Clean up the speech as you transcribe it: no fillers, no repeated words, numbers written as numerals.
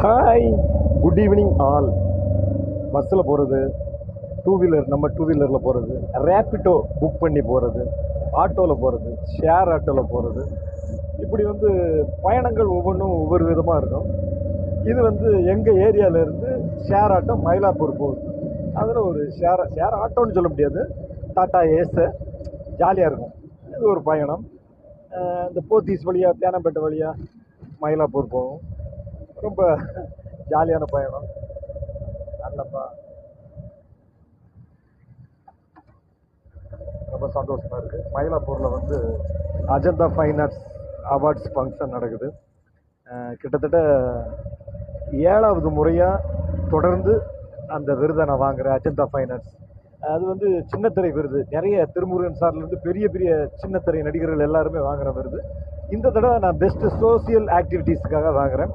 Hi, good evening all. பஸ்ஸில் போகிறது, நம்ம டூ வீலரில் போகிறது, ரேப்பிட்டோ புக் பண்ணி போகிறது, ஆட்டோவில் போகிறது, ஷேர் ஆட்டோவில் போகிறது, இப்படி பயணங்கள் ஒவ்வொன்றும் ஒவ்வொரு விதமாக இருக்கும். இது எங்கள் ஏரியாவிலேருந்து ஷேர் ஆட்டோ மயிலாப்பூர் போகுது. அதில் ஒரு ஷேர் ஆட்டோன்னு சொல்ல முடியாது, டாட்டா ஏஸு, ஜாலியாக இருக்கும். இது ஒரு பயணம். இந்த போத்தீஸ் வழியாக தேனாம்பேட்டை வழியாக மயிலாப்பூர் போகும். ரொம்ப ஜாலியான பயணம். நல்லப்பா, ரொம்ப சந்தோஷமாக இருக்குது. மயிலாப்பூரில் Ajantha fine arts awards function நடக்குது. கிட்டத்தட்ட 7வது முறையாக தொடர்ந்து அந்த விருதை நான் வாங்குகிறேன், அஜந்தா ஃபைன் ஆர்ட்ஸ். அது சின்னத்திரை விருது. நிறைய திருமுருகன் சார்லேருந்து பெரிய பெரிய சின்னத்திரை நடிகர்கள் எல்லாருமே வாங்குகிற விருது. இந்த தடவை நான் பெஸ்ட்டு சோசியல் ஆக்டிவிட்டீஸ்க்காக வாங்குகிறேன்.